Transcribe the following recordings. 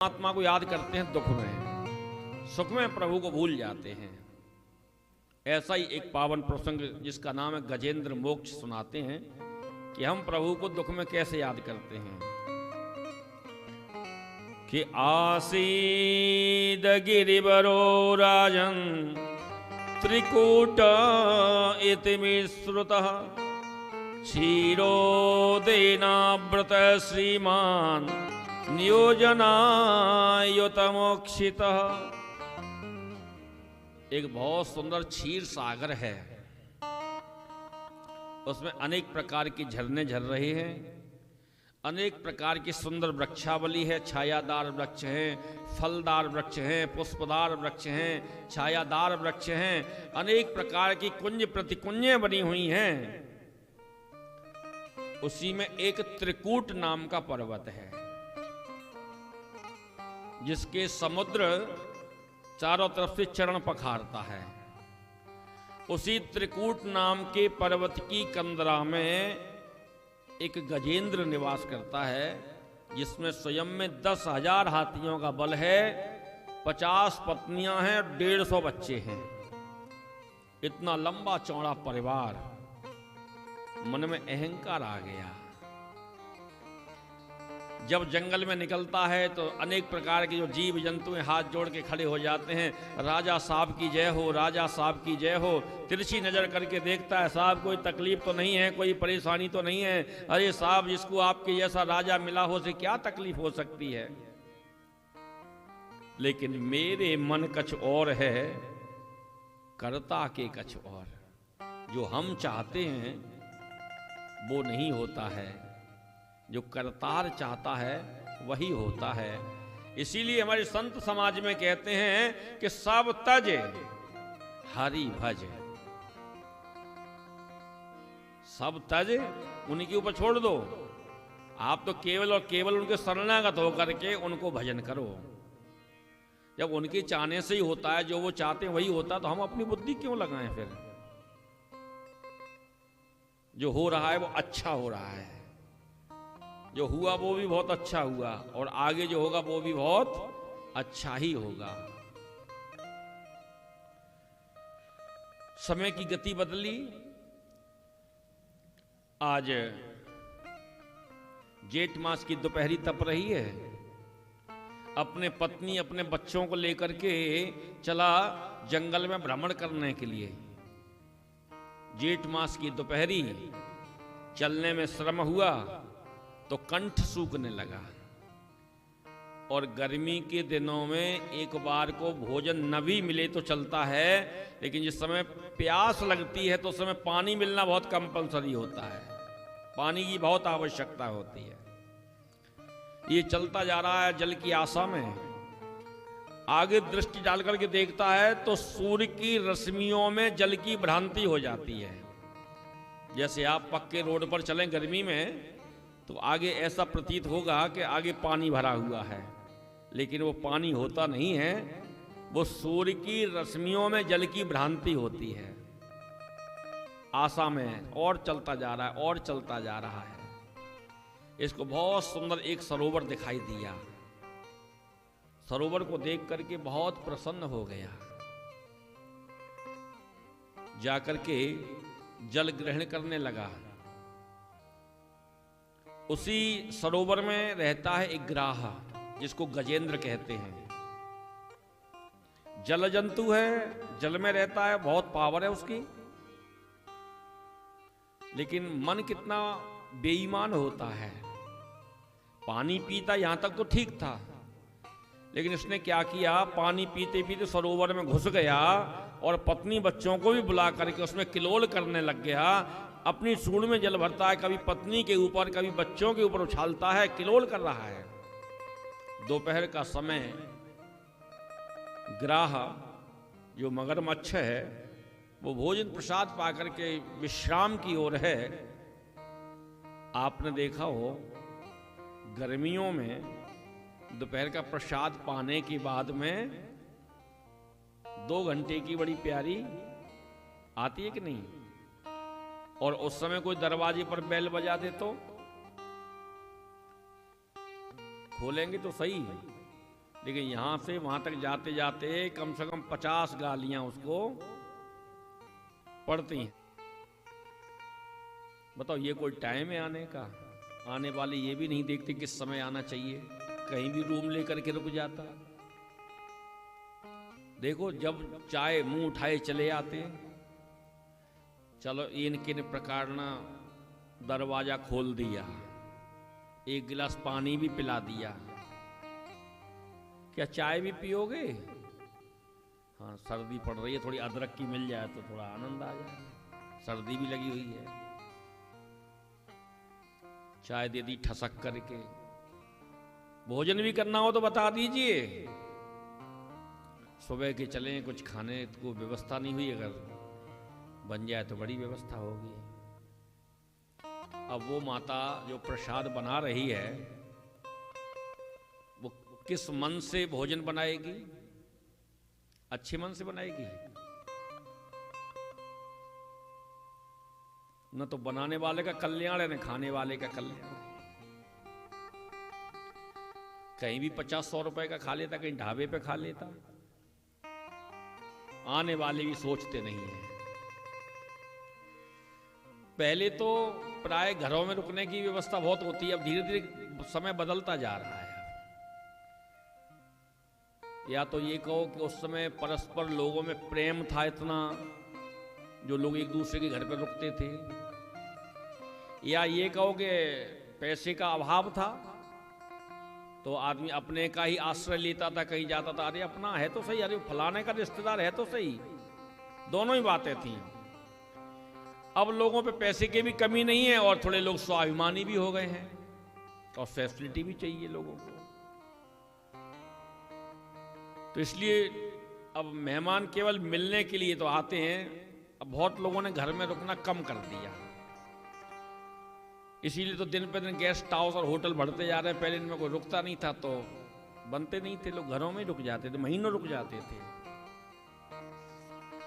आत्मा को याद करते हैं दुख में, सुख में प्रभु को भूल जाते हैं। ऐसा ही एक पावन प्रसंग जिसका नाम है गजेंद्र मोक्ष सुनाते हैं कि हम प्रभु को दुख में कैसे याद करते हैं। कि आसीद गिरिवरो राजन त्रिकूट इति विश्रुतः क्षीरोदेनाव्रत श्रीमान नियोजनायुतमोक्षितः। एक बहुत सुंदर क्षीर सागर है, उसमें अनेक प्रकार के झरने झर रहे हैं, अनेक प्रकार की सुंदर वृक्षावली है। छायादार वृक्ष हैं, फलदार वृक्ष हैं, पुष्पदार वृक्ष हैं, छायादार वृक्ष हैं, अनेक प्रकार की कुंज प्रतिकुंजें बनी हुई हैं। उसी में एक त्रिकूट नाम का पर्वत है जिसके समुद्र चारों तरफ से चरण पखारता है। उसी त्रिकूट नाम के पर्वत की कंदरा में एक गजेंद्र निवास करता है जिसमें स्वयं में 10,000 हाथियों का बल है, 50 पत्नियां हैं, 150 बच्चे हैं। इतना लंबा चौड़ा परिवार, मन में अहंकार आ गया। जब जंगल में निकलता है तो अनेक प्रकार के जो जीव जंतु हाथ जोड़ के खड़े हो जाते हैं, राजा साहब की जय हो, राजा साहब की जय हो। तिरछी नजर करके देखता है, साहब कोई तकलीफ तो नहीं है, कोई परेशानी तो नहीं है। अरे साहब, जिसको आपके जैसा राजा मिला हो उसे क्या तकलीफ हो सकती है। लेकिन मेरे मन कछ और है, करता के कछ और। जो हम चाहते हैं वो नहीं होता है, जो करतार चाहता है वही होता है। इसीलिए हमारे संत समाज में कहते हैं कि सब तज हरि भज। सब तज उनके ऊपर छोड़ दो, आप तो केवल और केवल उनके शरणागत होकर के उनको भजन करो। जब उनके चाहने से ही होता है, जो वो चाहते हैं वही होता, तो हम अपनी बुद्धि क्यों लगाएं फिर। जो हो रहा है वो अच्छा हो रहा है, जो हुआ वो भी बहुत अच्छा हुआ, और आगे जो होगा वो भी बहुत अच्छा ही होगा। समय की गति बदली। आज जेठ मास की दोपहरी तप रही है। अपने पत्नी अपने बच्चों को लेकर के चला जंगल में भ्रमण करने के लिए। जेठ मास की दोपहरी, चलने में श्रम हुआ तो कंठ सूखने लगा। और गर्मी के दिनों में एक बार को भोजन न भी मिले तो चलता है, लेकिन जिस समय प्यास लगती है तो उस समय पानी मिलना बहुत कंपलसरी होता है, पानी की बहुत आवश्यकता होती है। ये चलता जा रहा है जल की आशा में। आगे दृष्टि डाल करके देखता है तो सूर्य की रश्मियों में जल की भ्रांति हो जाती है। जैसे आप पक्के रोड पर चलें गर्मी में तो आगे ऐसा प्रतीत होगा कि आगे पानी भरा हुआ है, लेकिन वो पानी होता नहीं है, वो सूर्य की रश्मियों में जल की भ्रांति होती है। आशा में और चलता जा रहा है और चलता जा रहा है। इसको बहुत सुंदर एक सरोवर दिखाई दिया। सरोवर को देख करके बहुत प्रसन्न हो गया। जाकर के जल ग्रहण करने लगा। उसी सरोवर में रहता है एक ग्राहा जिसको गजेंद्र कहते हैं। जल जंतु है, जल में रहता है, बहुत पावर है उसकी। लेकिन मन कितना बेईमान होता है। पानी पीता यहां तक तो ठीक था, लेकिन इसने क्या किया, पानी पीते पीते सरोवर में घुस गया और पत्नी बच्चों को भी बुला करके उसमें किलोल करने लग गया। अपनी सूंड में जल भरता है, कभी पत्नी के ऊपर कभी बच्चों के ऊपर उछालता है, किलोल कर रहा है। दोपहर का समय, ग्राह जो मगरमच्छ है वो भोजन प्रसाद पाकर के विश्राम की ओर है। आपने देखा हो गर्मियों में दोपहर का प्रसाद पाने के बाद में 2 घंटे की बड़ी प्यारी आती है कि नहीं। और उस समय कोई दरवाजे पर बेल बजा दे तो खोलेंगे तो सही, लेकिन यहां से वहां तक जाते जाते कम से कम 50 गालियां उसको पड़ती हैं। बताओ, ये कोई टाइम है आने का? आने वाले ये भी नहीं देखते किस समय आना चाहिए, कहीं भी रूम लेकर के रुक जाता। देखो, जब चाय मुंह उठाए चले आते, चलो इनके ने प्रकार ना दरवाजा खोल दिया, एक गिलास पानी भी पिला दिया, क्या चाय भी पियोगे? हाँ, सर्दी पड़ रही है, थोड़ी अदरक की मिल जाए तो थोड़ा आनंद आ जाए, सर्दी भी लगी हुई है। चाय दे दी ठसक करके। भोजन भी करना हो तो बता दीजिए, सुबह के चलें, कुछ खाने को व्यवस्था नहीं हुई, अगर बन जाए तो बड़ी व्यवस्था होगी। अब वो माता जो प्रसाद बना रही है, वो किस मन से भोजन बनाएगी? अच्छे मन से बनाएगी? न तो बनाने वाले का कल्याण है, न खाने वाले का कल्याण। कहीं भी 50-100 रुपए का खा लेता, कहीं ढाबे पे खा लेता। आने वाले भी सोचते नहीं है। पहले तो प्राय घरों में रुकने की व्यवस्था बहुत होती है, अब धीरे धीरे समय बदलता जा रहा है। या तो ये कहो कि उस समय परस्पर लोगों में प्रेम था इतना, जो लोग एक दूसरे के घर पर रुकते थे, या ये कहो कि पैसे का अभाव था तो आदमी अपने का ही आश्रय लेता था, कहीं जाता था, अरे अपना है तो सही, अरे फलाने का रिश्तेदार है तो सही। दोनों ही बातें थी। अब लोगों पे पैसे की भी कमी नहीं है और थोड़े लोग स्वाभिमानी भी हो गए हैं और फैसिलिटी भी चाहिए लोगों को। तो इसलिए अब मेहमान केवल मिलने के लिए तो आते हैं, अब बहुत लोगों ने घर में रुकना कम कर दिया। इसीलिए तो दिन पे दिन गेस्ट हाउस और होटल बढ़ते जा रहे हैं। पहले इनमें कोई रुकता नहीं था तो बनते नहीं थे, लोग घरों में रुक जाते थे, महीनों रुक जाते थे।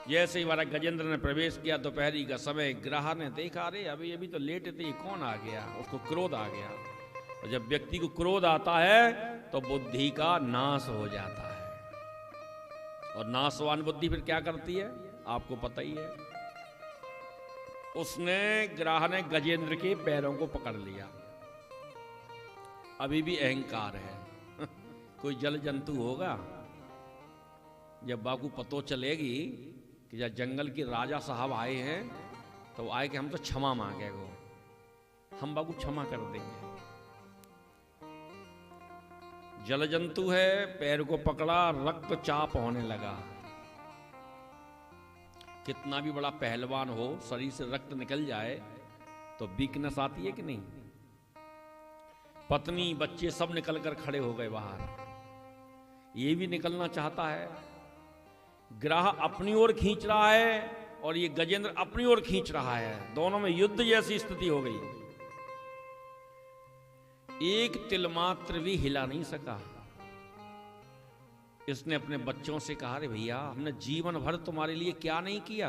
जैसे ही महाराज गजेंद्र ने प्रवेश किया, दोपहरी का समय, ग्राह ने देखा, अरे अभी अभी तो लेट थे, ये कौन आ गया? उसको क्रोध आ गया। और जब व्यक्ति को क्रोध आता है तो बुद्धि का नाश हो जाता है। और नाशवान बुद्धि फिर क्या करती है आपको पता ही है। उसने, ग्राह ने गजेंद्र के पैरों को पकड़ लिया। अभी भी अहंकार है। कोई जल जंतु होगा, जब बाकू पतो चलेगी कि जब जंगल के राजा साहब आए हैं तो आए कि हम तो क्षमा मांगे गो, हम बाकू क्षमा कर देंगे। जल जंतु है, पैर को पकड़ा, रक्तचाप होने लगा। कितना भी बड़ा पहलवान हो, शरीर से रक्त निकल जाए तो वीकनेस आती है कि नहीं? पत्नी बच्चे सब निकल कर खड़े हो गए बाहर, ये भी निकलना चाहता है। ग्राह अपनी ओर खींच रहा है और ये गजेंद्र अपनी ओर खींच रहा है। दोनों में युद्ध जैसी स्थिति हो गई। एक तिल मात्र भी हिला नहीं सका। इसने अपने बच्चों से कहा, रे भैया, हमने जीवन भर तुम्हारे लिए क्या नहीं किया?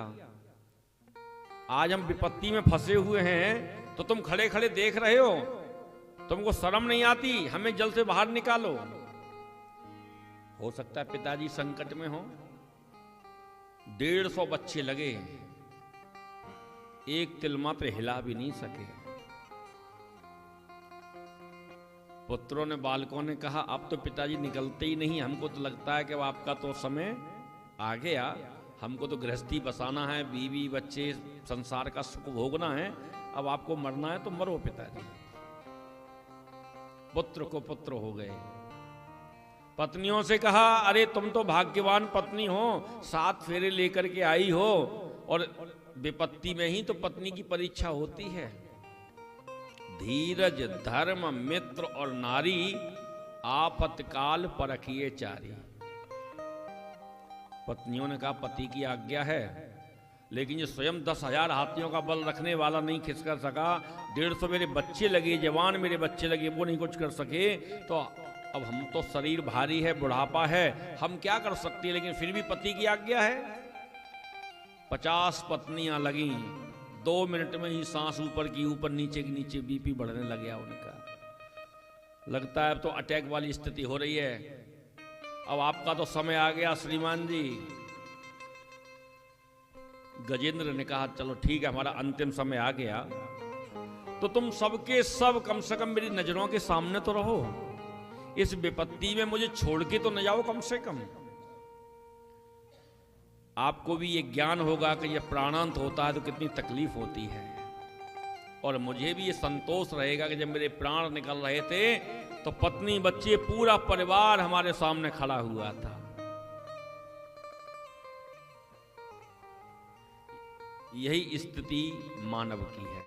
आज हम विपत्ति में फंसे हुए हैं तो तुम खड़े खड़े देख रहे हो, तुमको शर्म नहीं आती? हमें जल से बाहर निकालो। हो सकता है पिताजी संकट में हो। 150 बच्चे लगे, एक तिल मात्र हिला भी नहीं सके। पुत्रों ने, बालकों ने कहा, अब तो पिताजी निकलते ही नहीं, हमको तो लगता है कि आपका तो समय आ गया, हमको तो गृहस्थी बसाना है, बीवी बच्चे संसार का सुख भोगना है, अब आपको मरना है तो मरो पिताजी। पुत्र को पुत्र हो गए। पत्नियों से कहा, अरे तुम तो भाग्यवान पत्नी हो, 7 फेरे लेकर के आई हो, और विपत्ति में ही तो पत्नी की परीक्षा होती है। धीरज, धर्म, मित्र और नारी, आपतकाल परखिए चारी। पत्नियों ने कहा, पति की आज्ञा है, लेकिन ये स्वयं 10,000 हाथियों का बल रखने वाला नहीं खिंच कर सका, 150 मेरे बच्चे लगे, जवान मेरे बच्चे लगे, वो नहीं कुछ कर सके, तो अब हम तो शरीर भारी है, बुढ़ापा है, हम क्या कर सकते हैं? लेकिन फिर भी पति की आज्ञा है। 50 पत्नियां लगी, 2 मिनट में ही सांस ऊपर की ऊपर, नीचे की नीचे, बीपी बढ़ने लग गया उनका। लगता है अब तो अटैक वाली स्थिति हो रही है। अब आपका तो समय आ गया श्रीमान जी। गजेंद्र ने कहा चलो ठीक है, हमारा अंतिम समय आ गया, तो तुम सबके सब कम से कम मेरी नजरों के सामने तो रहो, इस विपत्ति में मुझे छोड़ के तो न जाओ कम से कम। आपको भी ये ज्ञान होगा कि ये प्राणांत होता है तो कितनी तकलीफ होती है, और मुझे भी ये संतोष रहेगा कि जब मेरे प्राण निकल रहे थे तो पत्नी बच्चे पूरा परिवार हमारे सामने खड़ा हुआ था। यही स्थिति मानव की है।